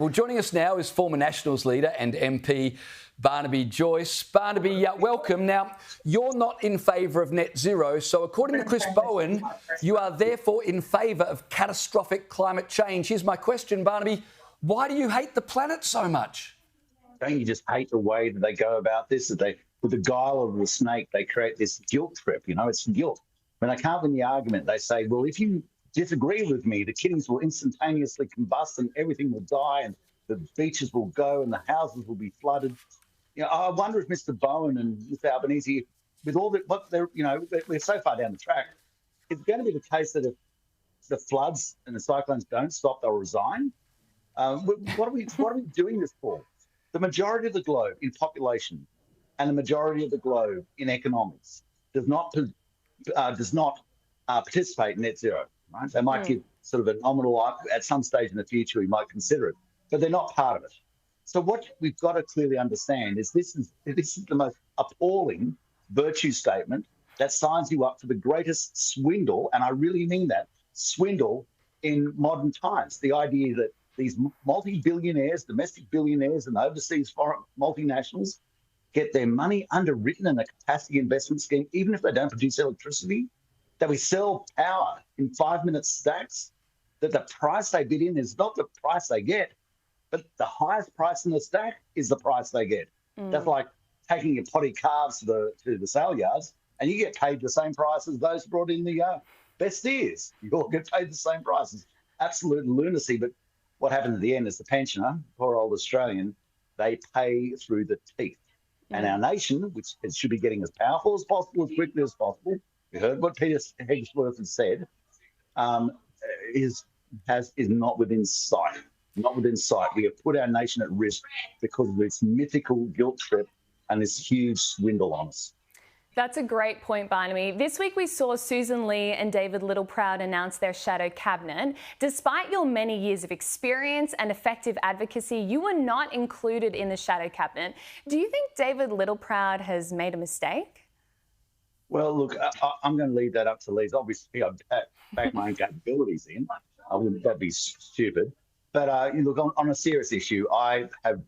Well, joining us now is former Nationals leader and MP Barnaby Joyce. Barnaby, welcome. Now, you're not in favour of net zero, so according to Chris Bowen, you are therefore in favour of catastrophic climate change. Here's my question, Barnaby. Why do you hate the planet so much? Don't you just hate the way that they go about this? That they, with the guile of the snake, they create this guilt trip. You know, it's guilt. When they can't win the argument, they say, well, if you disagree with me, the kidneys will instantaneously combust and everything will die and the beaches will go and the houses will be flooded. You know, I wonder if Mr. Bowen and Mr. Albanese, with all that, what they're, you know, we're so far down the track, it's going to be the case that if the floods and the cyclones don't stop, they'll resign. What are we doing this for? The majority of the globe in population and the majority of the globe in economics does not participate in net zero. Right? They might give sort of a nominal, at some stage in the future, we might consider it, but they're not part of it. So what we've got to clearly understand is this is the most appalling virtue statement that signs you up for the greatest swindle, and I really mean that, swindle in modern times. The idea that these multi-billionaires, domestic billionaires and overseas foreign multinationals get their money underwritten in a capacity investment scheme, even if they don't produce electricity, that we sell power in 5-minute stacks, that the price they bid in is not the price they get, but the highest price in the stack is the price they get. That's like taking your potty calves to the sale yards and you get paid the same price as those brought in the best ears. You all get paid the same prices. Absolute lunacy. But what happens at the end is the pensioner, poor old Australian, they pay through the teeth. And our nation, which should be getting as powerful as possible, as quickly as possible, we heard what Peter Hedgesworth has said, is not within sight. Not within sight. We have put our nation at risk because of this mythical guilt trip and this huge swindle on us. That's a great point, Barnaby. This week we saw Susan Lee and David Littleproud announce their shadow cabinet. Despite your many years of experience and effective advocacy, you were not included in the shadow cabinet. Do you think David Littleproud has made a mistake? Well, look, I'm going to leave that up to Lee's. Obviously, I'd back my own capabilities in. That'd be stupid. But look, on a serious issue, I have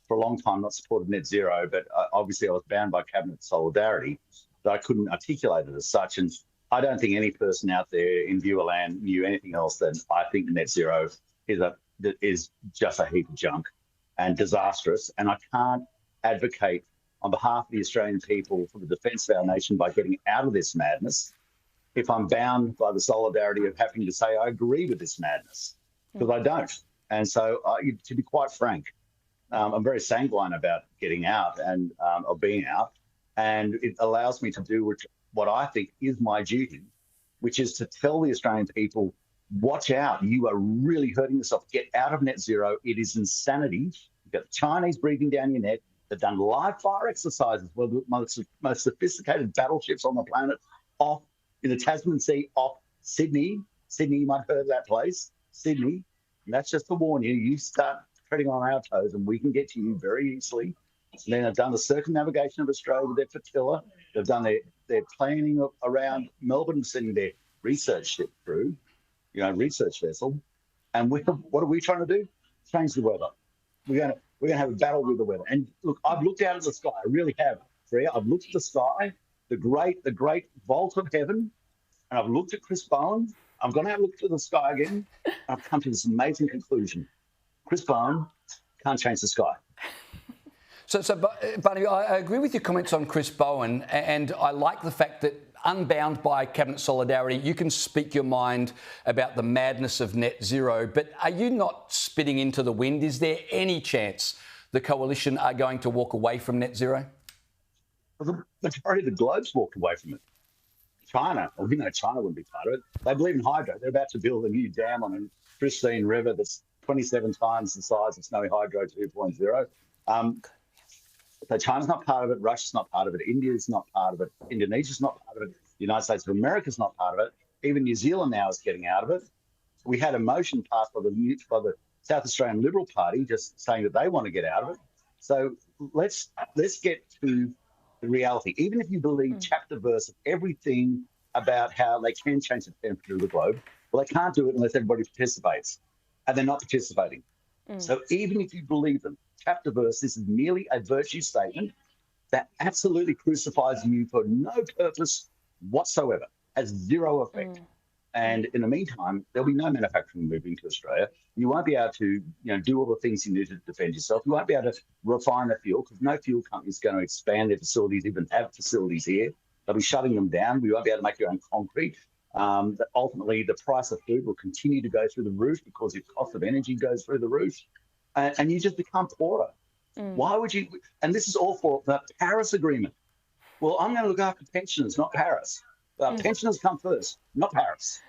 for a long time not supported net zero, but obviously I was bound by cabinet solidarity that I couldn't articulate it as such. And I don't think any person out there in viewerland knew anything else than I think net zero is just a heap of junk and disastrous. And I can't advocate on behalf of the Australian people for the defence of our nation by getting out of this madness if I'm bound by the solidarity of having to say I agree with this madness, because I don't. And so, to be quite frank, I'm very sanguine about getting out and of being out, and it allows me to do what I think is my duty, which is to tell the Australian people, watch out, you are really hurting yourself. Get out of net zero. It is insanity. You've got the Chinese breathing down your neck. They've done live fire exercises with the most sophisticated battleships on the planet off in the Tasman Sea, off Sydney. Sydney, you might have heard of that place, Sydney. And that's just to warn you, you start treading on our toes and we can get to you very easily. And then they've done the circumnavigation of Australia with their flotilla. They've done their planning around Melbourne, sending their research ship through, research vessel. And what are we trying to do? Change the weather. We're going to have a battle with the weather. And look, I've looked out at the sky. I really have, Freya. I've looked at the sky, the great vault of heaven, and I've looked at Chris Bowen. I'm going to have a look to the sky again. And I've come to this amazing conclusion. Chris Bowen can't change the sky. So Barnaby, I agree with your comments on Chris Bowen, and I like the fact that, unbound by cabinet solidarity, you can speak your mind about the madness of net zero. But are you not spitting into the wind? Is there any chance the coalition are going to walk away from net zero? Well, the majority of the globe's walked away from it. China, China wouldn't be part of it. They believe in hydro. They're about to build a new dam on a pristine river that's 27 times the size of Snowy Hydro 2.0. So China's not part of it. Russia's not part of it. India's not part of it. Indonesia's not part of it. The United States of America's not part of it. Even New Zealand now is getting out of it. We had a motion passed by the South Australian Liberal Party just saying that they want to get out of it. So let's get to the reality. Even if you believe chapter verse of everything about how they can change the temperature of the globe, well, they can't do it unless everybody participates, and they're not participating. So even if you believe them, chapter verse, this is merely a virtue statement that absolutely crucifies you for no purpose whatsoever, has zero effect. And in the meantime, there'll be no manufacturing moving to Australia. You won't be able to, do all the things you need to defend yourself. You won't be able to refine the fuel because no fuel company is going to expand their facilities, even have facilities here. They'll be shutting them down. We won't be able to make your own concrete. Ultimately, the price of food will continue to go through the roof because your cost of energy goes through the roof, and you just become poorer. Why would you? And this is all for the Paris Agreement. Well, I'm going to look after pensioners, not Paris. Pensioners come first, not Paris.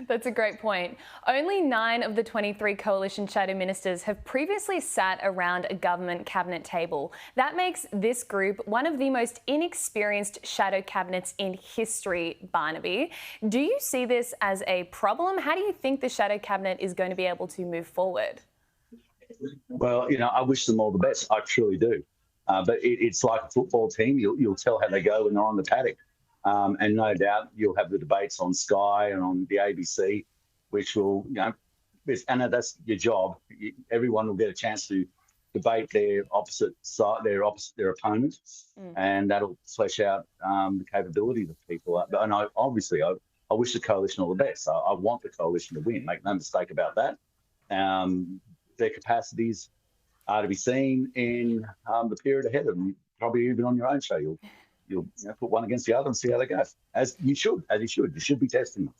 That's a great point. Only 9 of the 23 coalition shadow ministers have previously sat around a government cabinet table. That makes this group one of the most inexperienced shadow cabinets in history, Barnaby. Do you see this as a problem? How do you think the shadow cabinet is going to be able to move forward? Well, I wish them all the best. I truly do. But it's like a football team. You'll tell how they go when they're on the paddock. And no doubt you'll have the debates on Sky and on the ABC, which will, and that's your job. Everyone will get a chance to debate their opposite side, their opponent, and that'll flesh out the capabilities of people. And I wish the coalition all the best. I want the coalition to win. Make no mistake about that. Their capacities are to be seen in the period ahead of them. Probably even on your own show, you'll put one against the other and see how they go. As you should. You should be testing them.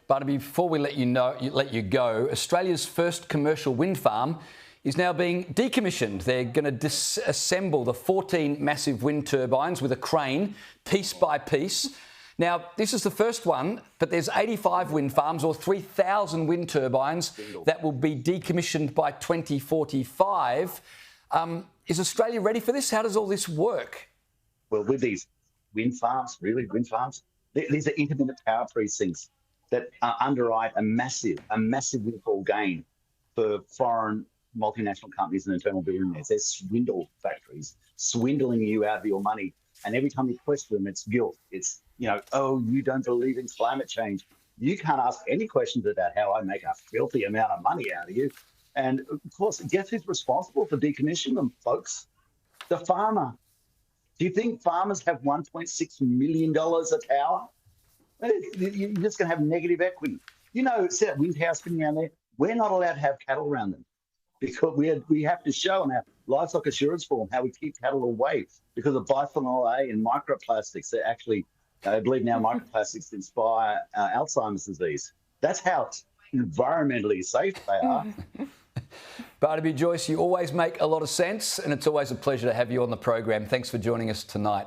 Barnaby, before we let you go, Australia's first commercial wind farm is now being decommissioned. They're going to disassemble the 14 massive wind turbines with a crane, piece by piece. Now, this is the first one, but there's 85 wind farms or 3,000 wind turbines that will be decommissioned by 2045. Is Australia ready for this? How does all this work? Well, with these wind farms, these are intermittent power precincts that underwrite a massive windfall gain for foreign multinational companies and internal billionaires. They're swindle factories, swindling you out of your money. And every time you question them, it's guilt. It's, you don't believe in climate change. You can't ask any questions about how I make a filthy amount of money out of you. And of course, guess who's responsible for decommissioning them, folks? The farmer. Do you think farmers have $1.6 million a tower? You're just going to have negative equity. See that wind tower spinning around there? We're not allowed to have cattle around them because we have to show on our livestock assurance form how we keep cattle away because of bisphenol A and microplastics that actually, I believe now microplastics inspire Alzheimer's disease. That's how environmentally safe they are. Barnaby Joyce, you always make a lot of sense, and it's always a pleasure to have you on the program. Thanks for joining us tonight.